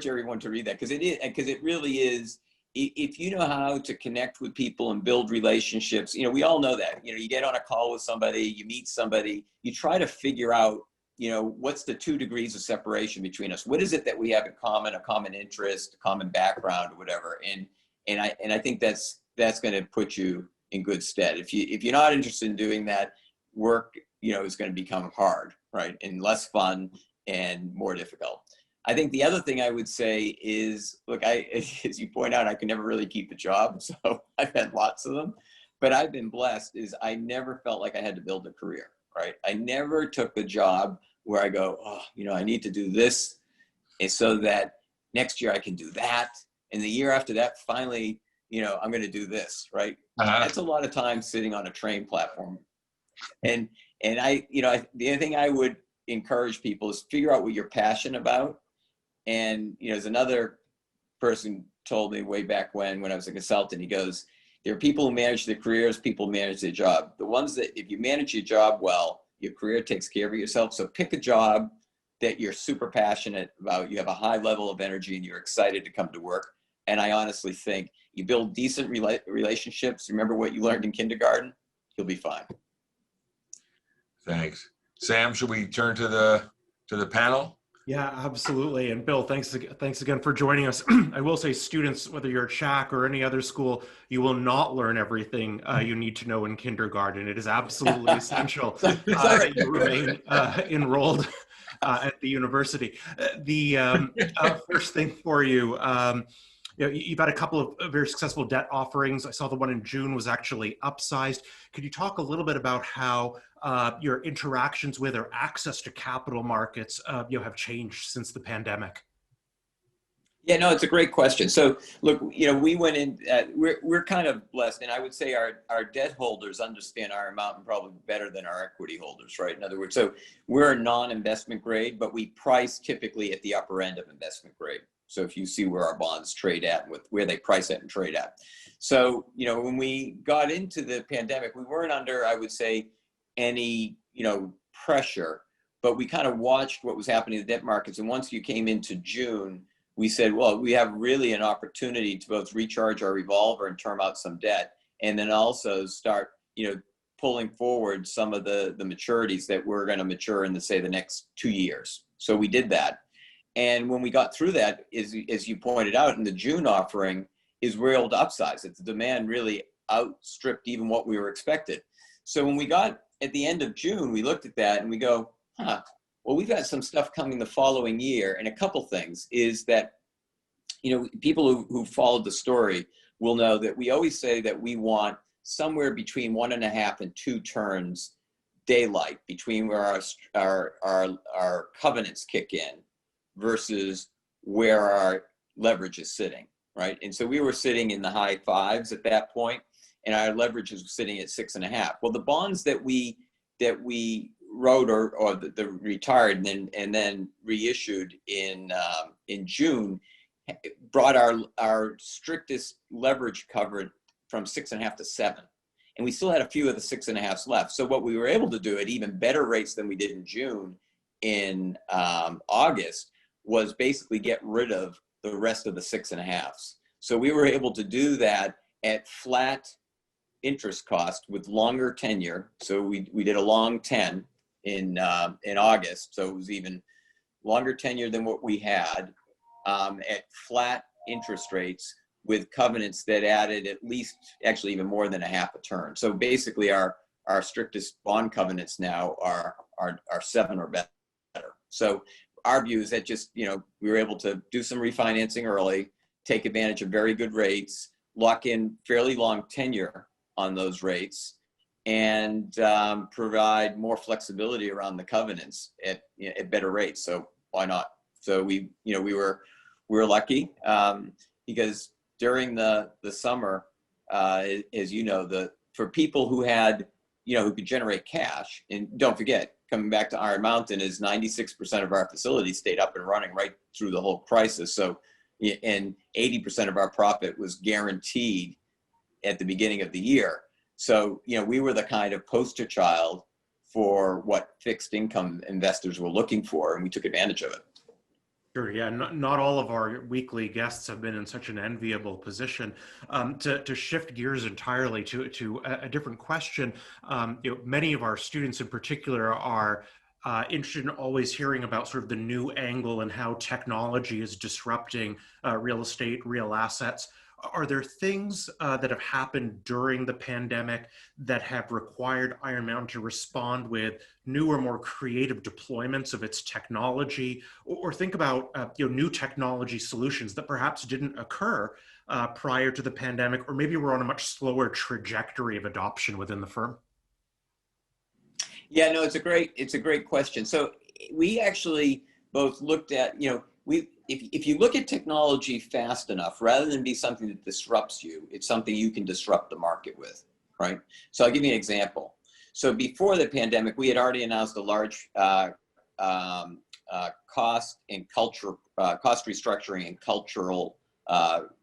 everyone to read that, because it really is, if you know how to connect with people and build relationships, we all know that, you get on a call with somebody, you meet somebody, you try to figure out, what's the 2 degrees of separation between us? What is it that we have in common, a common interest, a common background, or whatever? And I think that's going to put you in good stead. If you're not interested in doing that, work, is going to become hard, right? And less fun and more difficult. I think the other thing I would say is, look, as you point out, I can never really keep a job. So I've had lots of them, but I've been blessed is I never felt like I had to build a career, right? I never took a job where I go, I need to do this, and so that next year I can do that. And the year after that, finally, I'm going to do this, right? That's a lot of time sitting on a train platform. And the other thing I would encourage people is figure out what you're passionate about. And, as another person told me way back when I was a consultant, he goes, there are people who manage their careers, people who manage their job. The ones that, if you manage your job well, your career takes care of yourself. So pick a job that you're super passionate about, you have a high level of energy, and you're excited to come to work. And I honestly think you build decent relationships, remember what you learned in kindergarten, you'll be fine. Thanks. Sam, should we turn to the panel? Yeah, absolutely. And Bill, thanks again for joining us. I will say, students, whether you're at Schack or any other school, you will not learn everything you need to know in kindergarten. It is absolutely essential that you remain enrolled at the university. The first thing for you, you've had a couple of very successful debt offerings. I saw the one in June was actually upsized. Could you talk a little bit about how your interactions with or access to capital markets have changed since the pandemic? Yeah, no, it's a great question. So look, we went in, we're kind of blessed, and I would say our debt holders understand Iron Mountain probably better than our equity holders, right? In other words, so we're a non-investment grade, but we price typically at the upper end of investment grade. So if you see where our bonds trade at, with where they price at and trade at. So, when we got into the pandemic, we weren't under, I would say, any, pressure, but we kind of watched what was happening in the debt markets. And once you came into June, we said, well, we have really an opportunity to both recharge our revolver and term out some debt, and then also start, pulling forward some of the maturities that were going to mature in the next 2 years. So we did that. And when we got through that, as you pointed out, in the June offering, is we're able to upsize it. The demand really outstripped even what we were expected. So when we got at the end of June, we looked at that and we go, well, we've got some stuff coming the following year. And a couple things is that, people who followed the story will know that we always say that we want somewhere between 1.5 and 2 turns daylight between where our covenants kick in versus where our leverage is sitting, right? And so we were sitting in the high 5s at that point, and our leverage is sitting at 6.5. Well, the bonds that we wrote or the retired and then reissued in June brought our strictest leverage cover from 6.5 to 7. And we still had a few of the 6.5s left. So what we were able to do at even better rates than we did in June, in August, was basically get rid of the rest of the 6.5s. So we were able to do that at flat interest cost with longer tenure. So we did a long 10 in August. So it was even longer tenure than what we had, at flat interest rates with covenants that added at least, actually even more than a half a turn. So basically our strictest bond covenants now are 7 or better. So our view is that just, we were able to do some refinancing early, take advantage of very good rates, lock in fairly long tenure on those rates, and provide more flexibility around the covenants at better rates. So why not? So we were lucky, because during the summer, as you know, for people who had, who could generate cash, and don't forget, coming back to Iron Mountain, is 96% of our facilities stayed up and running right through the whole crisis. So, and 80% of our profit was guaranteed at the beginning of the year. So, we were the kind of poster child for what fixed income investors were looking for, and we took advantage of it. Sure. Yeah. Not all of our weekly guests have been in such an enviable position. To shift gears entirely to a different question, many of our students in particular are interested in always hearing about sort of the new angle and how technology is disrupting real estate, real assets. Are there things that have happened during the pandemic that have required Iron Mountain to respond with new or more creative deployments of its technology, or think about new technology solutions that perhaps didn't occur prior to the pandemic, or maybe we're on a much slower trajectory of adoption within the firm? Yeah, no, it's a great question. So we actually both looked at, if you look at technology fast enough, rather than be something that disrupts you, it's something you can disrupt the market with, right? So I'll give you an example. So before the pandemic, we had already announced a large cost restructuring and cultural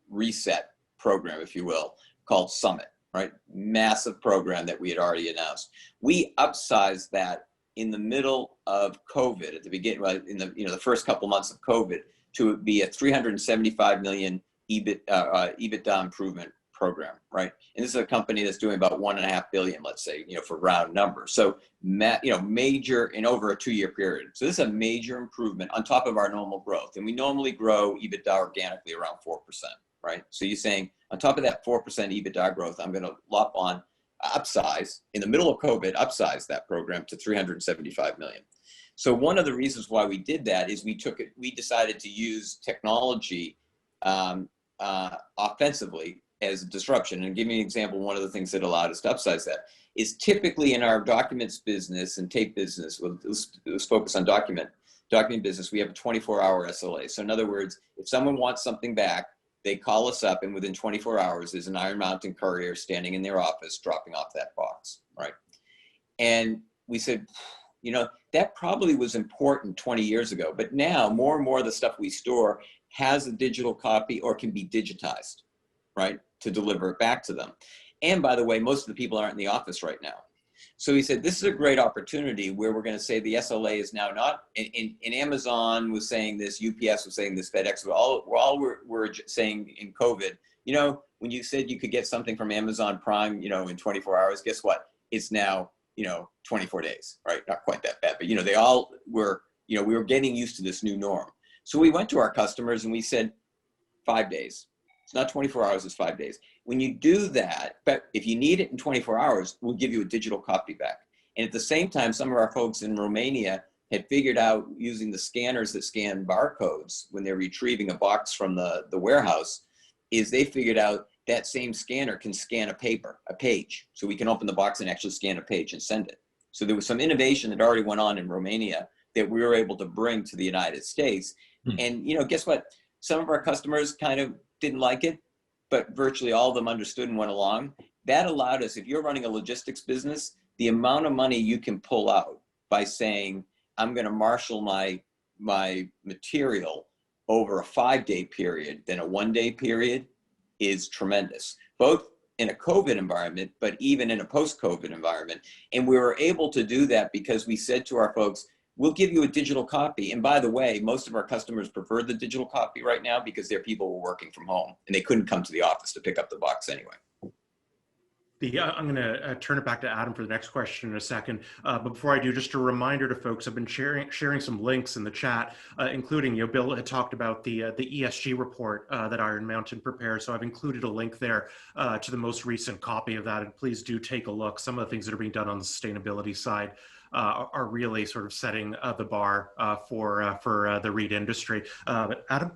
reset program, if you will, called Summit, right? Massive program that we had already announced. We upsized that in the middle of COVID, at the beginning, in the first couple months of COVID, to be a $375 million EBITDA improvement program, right? And this is a company that's doing about $1.5 billion, let's say, for round numbers. So, major in over a 2-year period. So this is a major improvement on top of our normal growth. And we normally grow EBITDA organically around 4%, right? So you're saying on top of that 4% EBITDA growth, I'm going to lop on upsize, in the middle of COVID, upsize that program to $375 million. So one of the reasons why we did that is we decided to use technology offensively as a disruption. And give me an example, one of the things that allowed us to upsize that is typically in our documents business and tape business, let's focus on document business, we have a 24-hour SLA. So in other words, if someone wants something back, they call us up, and within 24 hours, there's an Iron Mountain courier standing in their office dropping off that box, right? And we said, that probably was important 20 years ago, but now more and more of the stuff we store has a digital copy or can be digitized, right, to deliver it back to them. And by the way, most of the people aren't in the office right now. So he said, this is a great opportunity where we're going to say the SLA is now not, and Amazon was saying this, UPS was saying this, FedEx, we're saying in COVID, when you said you could get something from Amazon Prime, in 24 hours, guess what? It's now, 24 days, right? Not quite that bad, but they all were, we were getting used to this new norm. So we went to our customers and we said, 5 days. It's not 24 hours, it's 5 days. When you do that, but if you need it in 24 hours, we'll give you a digital copy back. And at the same time, some of our folks in Romania had figured out, using the scanners that scan barcodes when they're retrieving a box from the warehouse, is they figured out that same scanner can scan a page. So we can open the box and actually scan a page and send it. So there was some innovation that already went on in Romania that we were able to bring to the United States. And, guess what? Some of our customers kind of didn't like it, but virtually all of them understood and went along. That allowed us, if you're running a logistics business, the amount of money you can pull out by saying, I'm going to marshal my material over a 5-day period than a 1-day period is tremendous, both in a COVID environment, but even in a post-COVID environment. And we were able to do that because we said to our folks, we'll give you a digital copy. And by the way, most of our customers prefer the digital copy right now because their people were working from home and they couldn't come to the office to pick up the box anyway. I'm going to turn it back to Adam for the next question in a second. But before I do, just a reminder to folks, I've been sharing some links in the chat, including, Bill had talked about the ESG report that Iron Mountain prepared. So I've included a link there to the most recent copy of that. And please do take a look. Some of the things that are being done on the sustainability side are really sort of setting the bar for the REIT industry. But Adam?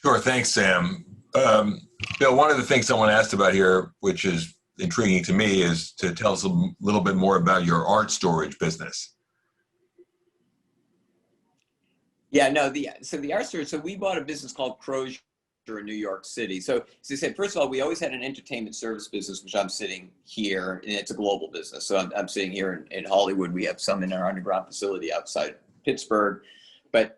Sure, thanks, Sam. Bill, one of the things someone asked about here, which is intriguing to me, is to tell us a little bit more about your art storage business. Yeah, no, so the art storage, so we bought a business called Crozier in New York City. So as I said, first of all, we always had an entertainment service business, which I'm sitting here, and it's a global business. So I'm sitting here in Hollywood. We have some in our underground facility outside Pittsburgh. But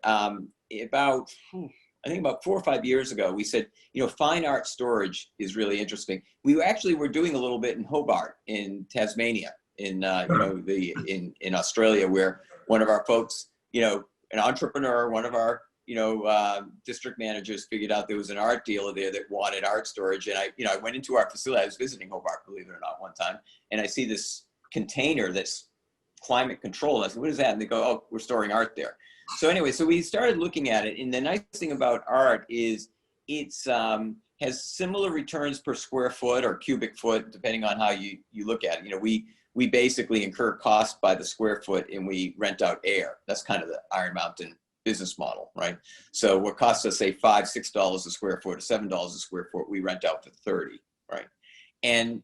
I think about 4 or 5 years ago, we said, fine art storage is really interesting. We actually were doing a little bit in Hobart, in Tasmania, in Australia, where one of our folks, an entrepreneur, one of our, district managers figured out there was an art dealer there that wanted art storage. And I went into our facility. I was visiting Hobart, believe it or not, one time, and I see this container that's climate controlled. I said, what is that? And they go, oh, we're storing art there. So anyway, so we started looking at it, and the nice thing about art is it's has similar returns per square foot or cubic foot, depending on how you look at it. We basically incur cost by the square foot, and we rent out air. That's kind of the Iron Mountain business model, right? So what costs us, say, $5, $6 a square foot or $7 a square foot, we rent out for 30, right? And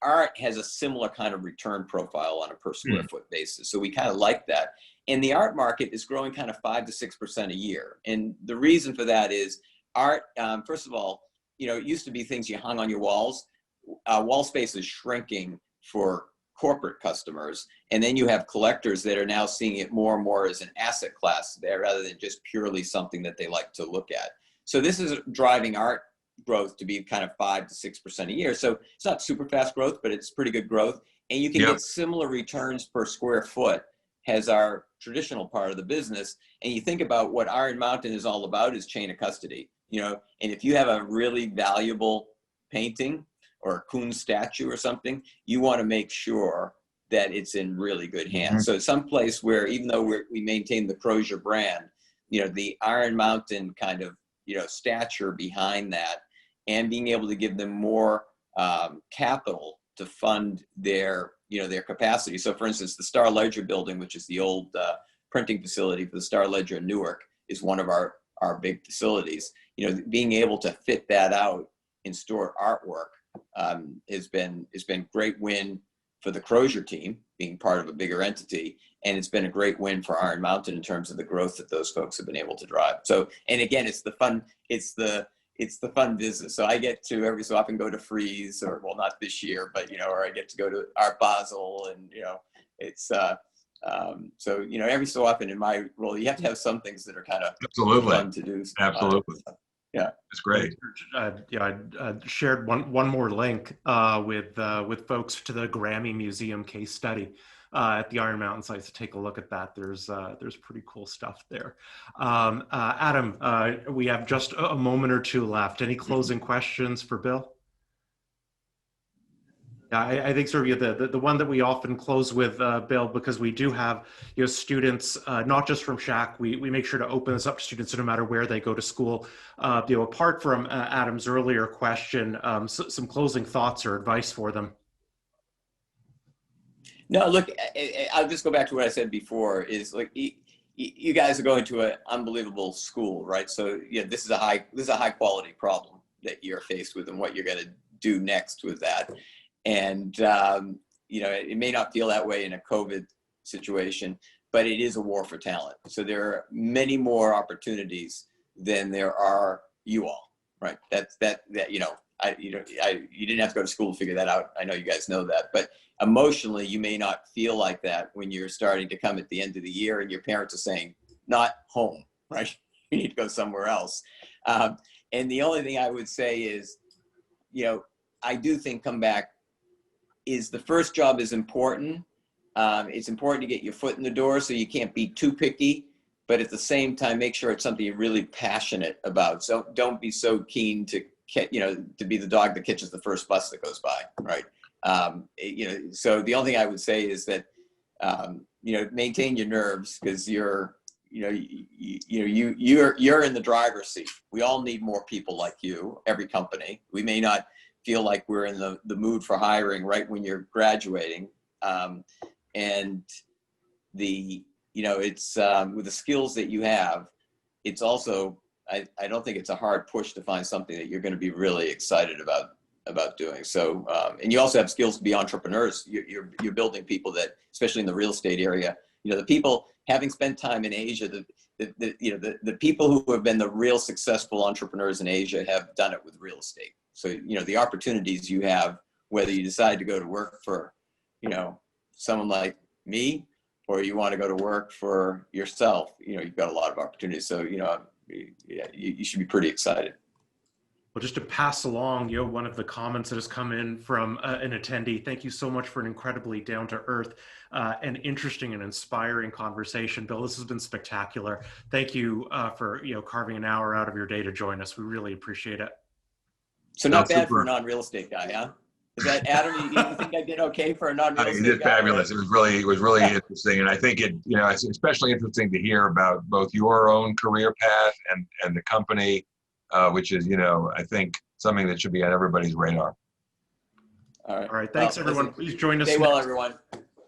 art has a similar kind of return profile on a per square foot basis. So we kind of like that. And the art market is growing kind of 5 to 6% a year. And the reason for that is art, first of all, it used to be things you hung on your walls. Wall space is shrinking for corporate customers. And then you have collectors that are now seeing it more and more as an asset class there rather than just purely something that they like to look at. So this is driving art growth to be kind of 5 to 6% a year. So it's not super fast growth, but it's pretty good growth. And you can get similar returns per square foot as our traditional part of the business. And you think about what Iron Mountain is all about is chain of custody, and if you have a really valuable painting or a Kuhn statue or something, you want to make sure that it's in really good hands. So it's someplace where, even though we maintain the Crozier brand, the Iron Mountain kind of, stature behind that, and being able to give them more capital to fund their capacity. So for instance, the Star Ledger building, which is the old printing facility for the Star Ledger in Newark, is one of our big facilities. Being able to fit that out and store artwork has been great win for the Crozier team, being part of a bigger entity. And it's been a great win for Iron Mountain in terms of the growth that those folks have been able to drive. So, and again, it's the fun business. So I get to every so often go to Freeze, or well, not this year, but or I get to go to Art Basel, and it's so every so often in my role, you have to have some things that are kind of fun to do. Absolutely. Yeah, it's great. I shared one more link with folks to the Grammy Museum case study at the Iron Mountain site. So take a look at that. There's pretty cool stuff there. Adam, we have just a moment or two left. Any closing questions for Bill? Yeah, I think sort of the one that we often close with, Bill, because we do have students, not just from Schack. We make sure to open this up to students no matter where they go to school. Apart from Adam's earlier question, some closing thoughts or advice for them. No, look, I'll just go back to what I said before. Is like you guys are going to an unbelievable school, right? So this is a high quality problem that you're faced with, and what you're going to do next with that. And, it may not feel that way in a COVID situation, but it is a war for talent. So there are many more opportunities than there are you all, right? You didn't have to go to school to figure that out. I know you guys know that, but emotionally, you may not feel like that when you're starting to come at the end of the year and your parents are saying, not home, right? you need to go somewhere else. And the only thing I would say is, I do think come back is the first job is important. It's important to get your foot in the door, so you can't be too picky, but at the same time, make sure it's something you're really passionate about. So don't be so keen to be the dog that catches the first bus that goes by, right? So the only thing I would say is that, maintain your nerves, because you're in the driver's seat. We all need more people like you, every company. We may not feel like we're in the mood for hiring right when you're graduating. And it's with the skills that you have, it's also, I don't think it's a hard push to find something that you're going to be really excited about doing. So, and you also have skills to be entrepreneurs. You're building people that, especially in the real estate area, the people having spent time in Asia, the people who have been the real successful entrepreneurs in Asia have done it with real estate. So, the opportunities you have, whether you decide to go to work for, someone like me, or you want to go to work for yourself, you've got a lot of opportunities. So, you should be pretty excited. Well, just to pass along, one of the comments that has come in from an attendee, thank you so much for an incredibly down-to-earth and interesting and inspiring conversation. Bill, this has been spectacular. Thank you for carving an hour out of your day to join us. We really appreciate it. So not bad for a non-real estate guy, huh? Is that, Adam, you think I did okay for a non-real estate guy? You did fabulous. Right? It was really interesting. And I think it's especially interesting to hear about both your own career path and the company, which is, I think something that should be on everybody's radar. All right. Thanks, everyone. Please join us. Stay well, everyone.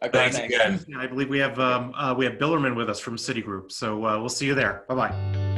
Okay, thanks again. I believe we have Billerman with us from Citigroup. So we'll see you there. Bye-bye.